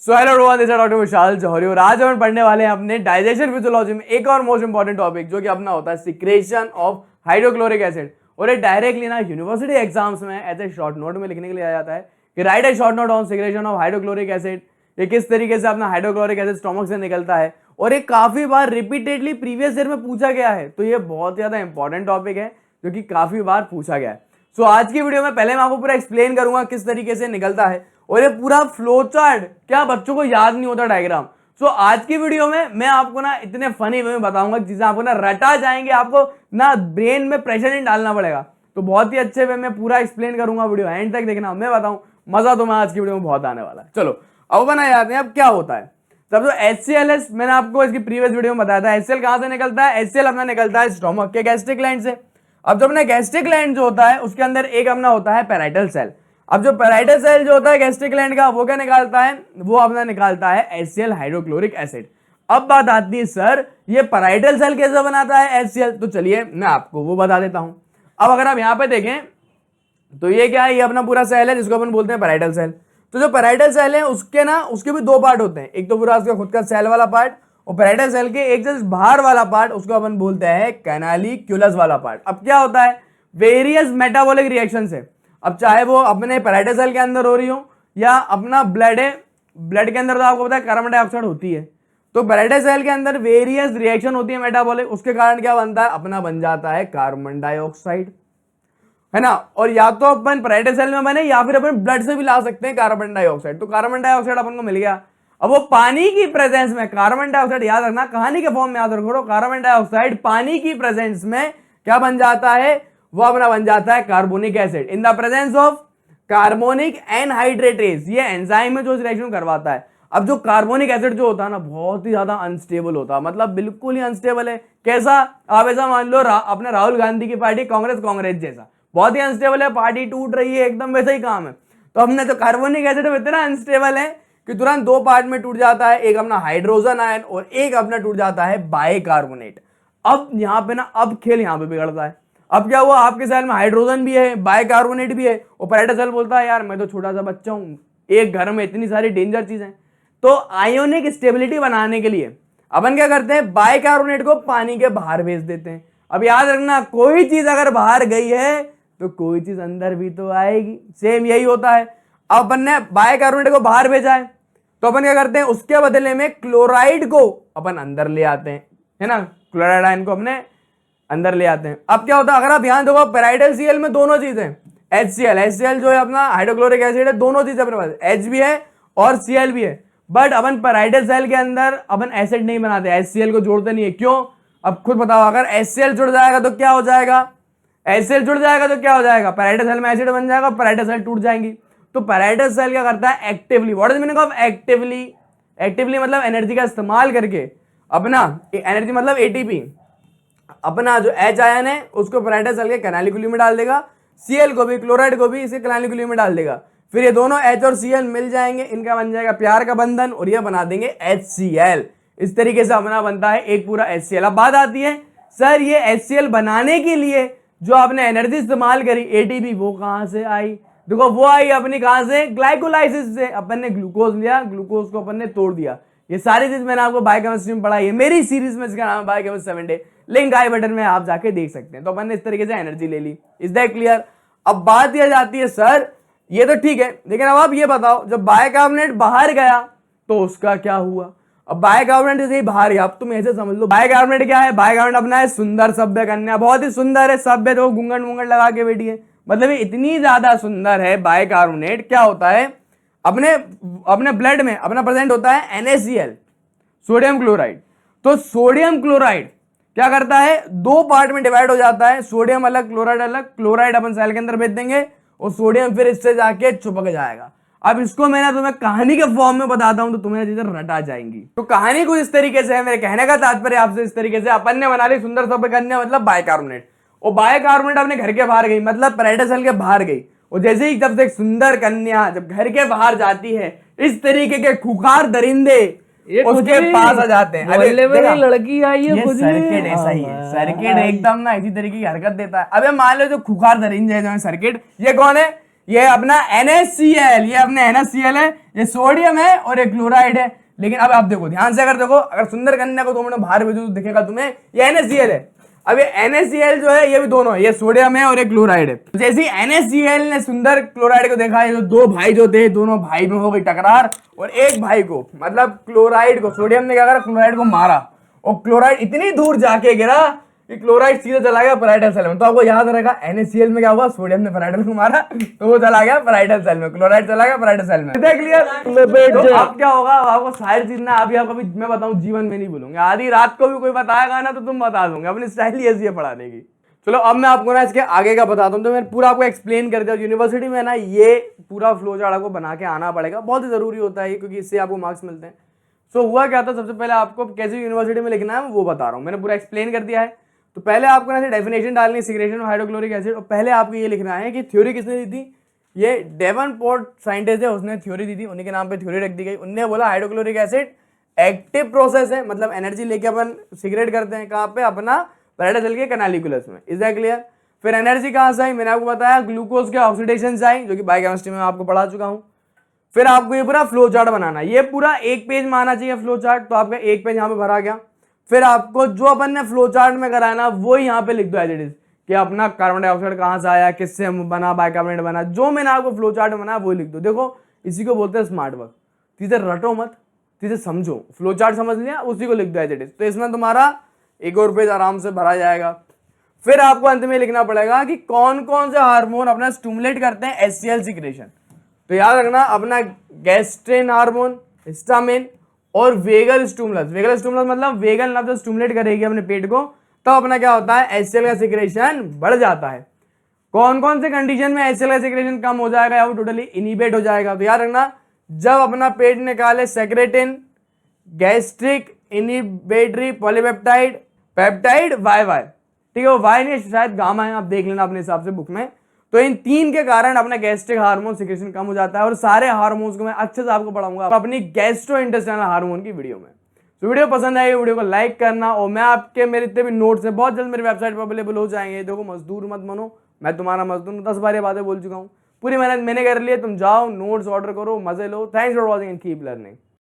So hello everyone, this is doctor Vishal Johri और आज हम पढ़ने वाले हैं अपने डाइजेशन फिजियोलॉजी में एक और मोस्ट इंपॉर्टेंट टॉपिक जो कि अपना होता है सिक्रेशन ऑफ हाइड्रोक्लोरिक एसिड। और ये डायरेक्टली ना यूनिवर्सिटी एग्जाम्स में ऐसे शॉर्ट नोट में लिखने के लिए आ जाता है कि right A short note on secretion of hydrochloric acid. ये किस तरीके से अपना हाइड्रोक्लोरिक एसिड स्टोमक से निकलता है और ये काफी बार रिपीटेडली प्रीवियस ईयर में पूछा गया है, तो ये बहुत ज्यादा इंपॉर्टेंट टॉपिक है जो कि काफी बार पूछा गया है। सो आज की वीडियो में पहले मैं आपको पूरा एक्सप्लेन करूंगा किस तरीके से निकलता है और ये पूरा फ्लो चार्ट क्या बच्चों को याद नहीं होता डायग्राम। सो आज की वीडियो में मैं आपको ना इतने फनी वे में बताऊंगा चीजें आपको ना रटा जाएंगे, आपको ना ब्रेन में प्रेशर नहीं डालना पड़ेगा। तो बहुत ही अच्छे वे में पूरा एक्सप्लेन करूंगा, वीडियो एंड तक देखना। मैं बताऊं मजा तो मैं आज की वीडियो में बहुत आने वाला है। चलो अब बना जाते हैं अब क्या होता है। तब तो HCl मैंने आपको इसकी प्रीवियस वीडियो में बताया था। HCl कहां से निकलता है? HCl अपना निकलता है स्टोमक के गैस्ट्रिक ग्लैंड से। अब जब अपना गैस्ट्रिक ग्लैंड जो होता है उसके अंदर एक अपना होता है पैराइटल सेल। अब जो पैराइटल सेल जो होता है गैस्ट्रिक ग्लैंड का वो क्या निकालता है? वो अपना निकालता है HCl हाइड्रोक्लोरिक एसिड। अब बात आती है सर ये पैराइटल सेल कैसे बनाता है HCl? तो चलिए मैं आपको वो बता देता हूं। अब अगर आप यहां पे देखें तो ये क्या है, ये अपना पूरा सेल है जिसको अपन बोलते हैं पैराइटल सेल। तो जो पैराइटल सेल है उसके भी दो पार्ट होते हैं, एक तो पूरा उसका खुद का सेल वाला पार्ट और पैराइटल सेल के एक जस्ट बाहर वाला पार्ट उसको अपन बोलते हैं कैनालिक्यूलस वाला पार्ट। अब क्या होता है, वेरियस मेटाबॉलिक रिएक्शन से, अब चाहे वो अपने पैराइटल सेल के अंदर हो रही हो या अपना ब्लड है, ब्लड के अंदर तो आपको पता है कार्बन डाइऑक्साइड होती है, तो पैराइटल सेल के अंदर वेरियस रिएक्शन होती है मेटाबॉलिक, उसके कारण क्या बनता है, अपना बन जाता है कार्बन डाइऑक्साइड, है ना। और या तो अपन पैराइटल सेल में बने या फिर अपन ब्लड से भी ला सकते हैं कार्बन डाइऑक्साइड। तो कार्बन डाइऑक्साइड अपन को मिल गया। अब वो पानी की प्रेजेंस में कार्बन डाइऑक्साइड, याद रखना कहानी के फॉर्म में याद रखो, कार्बन डाइऑक्साइड पानी की प्रेजेंस में क्या बन जाता है, वो अपना बन जाता है carbonic acid in the presence of carbonic anhydratase. ये एंजाइम है जो इस रिएक्शन करवाता है। अब जो कार्बोनिक एसिड जो होता है ना बहुत ही ज्यादा अनस्टेबल होता है, मतलब बिल्कुल ही अनस्टेबल है। कैसा? आप ऐसा मान लो अपने राहुल गांधी की पार्टी कांग्रेस जैसा बहुत ही अनस्टेबल है, पार्टी टूट रही है, एकदम वैसा ही काम है। तो हमने तो कार्बोनिक एसिड इतना अनस्टेबल है कि तुरंत दो पार्ट में टूट जाता है, एक अपना हाइड्रोजन आयन और एक अपना टूट जाता है बाइकार्बोनेट। अब यहां पे ना अब खेल यहां पे बिगड़ता है। अब क्या हुआ, आपके सेल में हाइड्रोजन भी है, बाइकार्बोनेट भी है और पैराइटल सेल बोलता है यार मैं तो छोटा सा बच्चा हूं, एक घर में इतनी सारी डेंजर चीजें। तो आयोनिक स्टेबिलिटी बनाने के लिए अपन क्या करते हैं, बाइकार्बोनेट को पानी के बाहर भेज देते हैं। अब याद रखना कोई चीज अगर बाहर गई है तो कोई चीज अंदर भी तो आएगी, सेम यही होता है। अब अपन ने बाइकार्बोनेट को बाहर भेजा है तो अपन क्या करते हैं, उसके बदले में क्लोराइड को अपन अंदर ले आते हैं, है ना, क्लोराइड आयन को अपने अंदर ले आते हैं। अब क्या होता है, अगर आप ध्यान दोगे पैराइटल सीएल में दोनों चीजें HCl जो है अपना हाइड्रोक्लोरिक एसिड है, दोनों चीजें अपने पास H भी है और Cl भी है। बट अपन पैराइटल सेल के अंदर अपन एसिड नहीं बनाते, HCl को जोड़ते नहीं है। क्यों? अब खुद बताओ, अगर HCl जुड़ जाएगा तो क्या हो जाएगा, HCl जुड़ जाएगा तो क्या हो जाएगा, पैराइटल सेल में एसिड बन जाएगा, पैराइटल सेल टूट जाएंगी। तो पैराइटल सेल क्या करता है, actively, what is meaning of actively? Actively मतलब एनर्जी का इस्तेमाल करके अपना एनर्जी मतलब ATP, अपना जो H आयन है उसको पैराइटल सेल के कैनालिक्यूलम में डाल देगा, Cl को भी, क्लोराइड को भी इसे कैनालिक्यूलम में डाल देगा। फिर ये दोनों H और Cl मिल जाएंगे, इनका बन जाएगा प्यार का बंधन और ये बना देंगे HCl। इस तरीके से अपना बनता है एक पूरा HCl। अब बात आती है सर ये HCl बनाने के लिए जो आपने एनर्जी इस्तेमाल करी ATP, वो कहां से आई? देखो वो आई अपनी कहां से, ग्लाइकोलाइसिस से। अपन ने ग्लूकोज लिया, ग्लूकोज को अपन ने तोड़ दिया। ये सारी चीज मैंने आपको बायोकेमिस्ट्री में पढ़ाई है, मेरी सीरीज में, इसका नाम है बायोकेमिस्ट्री 7 डे, लिंक आई बटन में आप जाके देख सकते हैं। तो अपन ने इस तरीके से एनर्जी ले ली। Is that clear? अब बात यह जाती है सर ये तो ठीक है, लेकिन अब आप ये बताओ जब बाइकार्बोनेट बाहर गया तो उसका क्या हुआ? अब बाइकार्बोनेट जैसे ही बाहर गया, अब तुम ऐसे समझ लो बाइकार्बोनेट क्या है, बाइकार्बोनेट अपना है सुंदर सभ्य कन्या, बहुत ही सुंदर है, सभ्य तो घूंघट मूंघट लगा के बैठी है, मतलब ये इतनी ज्यादा सुंदर है बाइकार्बोनेट। क्या होता है, अपने ब्लड में अपना प्रेजेंट होता है NaCl, सोडियम क्लोराइड। तो सोडियम क्लोराइड क्या करता है, दो पार्ट में डिवाइड हो जाता है, सोडियम अलग क्लोराइड अलग। क्लोराइड अपन सेल के अंदर भेज देंगे और सोडियम फिर इससे जाके चिपक जाएगा। अब इसको मैं ना तुम्हें कहानी के फॉर्म में बताता हूं तो तुम्हें चीजें रटा जाएंगी। तो कहानी कुछ इस तरीके से है, मेरे कहने का तात्पर्य आपसे इस तरीके से, अपन ने बना ली सुंदर सभ्य कन्या मतलब बाइकार्बोनेट, और बाइकार्बोनेट अपने घर के बाहर गई, मतलब पैराइटल सेल के बाहर गई। और जैसे ही जब से एक सुंदर कन्या जब घर के बाहर जाती है, इस तरीके के खुखार दरिंदे उसके पास आ जाते हैं। अरे लड़की आई है, सर्किट ऐसा ही है, सर्किट एकदम ना इसी तरीके की हरकत देता है। अबे मान लो जो खुखार दरिंदे जो सर्किट, ये कौन है, ये अपना NaCl, ये अपने NaCl है, ये सोडियम है और ये क्लोराइड है। लेकिन अब आप देखो ध्यान से, अगर देखो, अगर सुंदर कन्या को 2 मिनट बाहर भेजो तो दिखेगा तुम्हें ये NaCl है। अब ये NaCl जो है ये भी दोनों है, ये सोडियम है और ये क्लोराइड है। जैसे ही NaCl ने सुंदर क्लोराइड को देखा, ये दो भाई जो थे, दोनों भाई में हो गई टकरार, और एक भाई को, मतलब क्लोराइड को, सोडियम ने क्या करा, क्लोराइड को मारा, और क्लोराइड इतनी दूर जाके गिरा कि क्लोराइड सीधे चला गया पैराइटल सेल में। तो आपको याद रहेगा NaCl में क्या हुआ, सोडियम ने पैराइटल को मारा तो वो चला गया पैराइटल सेल में, क्लोराइड चला गया पैराइटल सेल में। क्लियर? तो अब क्या होगा, आपको सारी चीज ना अभी आपको मैं बताऊं, जीवन में नहीं भूलूंगा। आधी रात को भी कोई बताएगा ना तो तुम बता दूंगा, अपनी स्टाइल ही ऐसी है पढ़ाने की। चलो अब मैं आपको ना इसके आगे का बताता हूँ। तो मैं पूरा आपको एक्सप्लेन कर दिया। यूनिवर्सिटी में ना ये पूरा फ्लो चार्ट आपको बना के आना पड़ेगा, बहुत ही जरूरी होता है क्योंकि इससे आपको मार्क्स मिलते हैं। सो हुआ क्या था, सबसे पहले आपको कैसे यूनिवर्सिटी में लिखना है वो बता रहा हूँ, मैंने पूरा एक्सप्लेन कर दिया है। तो पहले आपको ना डेफिनेशन डालनी है सिक्रेशन ऑफ हाइड्रोक्लोरिक एसिड, और पहले आपको ये लिखना है कि थ्योरी किसने दी थी। ये डेवनपोर्ट साइंटिस्ट है, उसने थ्योरी दी थी, उन्हीं के नाम पे थ्योरी रख दी गई। उन्होंने बोला हाइड्रोक्लोरिक एसिड एक्टिव प्रोसेस है, मतलब एनर्जी लेके अपन सिगरेट करते हैं, कहाँ पे, अपना पैराइटल सेल के कैनालिकुलस में। Is that clear? फिर एनर्जी कहाँ से आई, मैंने आपको बताया ग्लूकोज के ऑक्सीडेशन से आई, जो कि बायोकेमिस्ट्री में आपको पढ़ा चुका हूँ। फिर आपको ये पूरा फ्लो चार्ट बनाना है, ये पूरा 1 पेज में आना चाहिए फ्लो चार्ट, तो आपका 1 पेज यहाँ पे भरा गया। फिर आपको जो अपन ने फ्लो चार्ट में कराया ना वो यहाँ पे लिख दो एज इट इज, कि अपना कार्बन डाइऑक्साइड कहाँ से आया, किससे बना, बाइकार्बोनेट बना, जो मैंने आपको फ्लो चार्ट बनाया वो लिख दो। देखो इसी को बोलते हैं स्मार्ट वर्क। चीजें रटो मत, चीजें समझो। फ्लो चार्ट समझ लिया, उसी को लिख दो एज इट इज। तो इसमें तुम्हारा 1 और पेज आराम से भरा जाएगा। फिर आपको अंत में लिखना पड़ेगा कि कौन कौन से हार्मोन अपना स्टिमुलेट करते हैं HCl सिक्रेशन। तो याद रखना, अपना गैस्ट्रिन हार्मोन, हिस्टामिन और वेगल स्टिमुलस। वेगल स्टिमुलस मतलब वेगल ना तो स्टिमुलेट करेगी अपने पेट को, तो अपना क्या होता है, HCl का सिक्रेशन बढ़ जाता है। कौन कौन से कंडीशन में HCl का सिक्रेशन कम हो जाएगा या वो टोटली इनहिबिट हो जाएगा। तो याद रखना, जब अपना पेट निकाले secretin, gastric inhibitory polypeptide, peptide YY, ठीक है, वो Y नहीं शायद गामा है, आप देख लेना अपने हिसाब से बुक में। तो इन 3 के कारण अपना गैस्ट्रिक हार्मोन सिक्रेशन कम हो जाता है। और सारे हार्मोन्स को मैं अच्छे से आपको पढ़ाऊंगा अपनी गैस्ट्रो इंटेस्टाइनल हार्मोन की वीडियो में। तो वीडियो पसंद आई, वीडियो को लाइक करना, और मैं आपके मेरे इतने भी नोट्स हैं बहुत जल्द मेरी वेबसाइट पर अवेलेबल हो जाएंगे। देखो मजदूर मत बनो, मैं तुम्हारा मजदूर हूं, 10 बार ये बातें बोल चुका हूँ। पूरी मेहनत मैंने कर ली है, तुम जाओ नोट्स ऑर्डर करो, मजे लो। Thanks for watching and keep learning.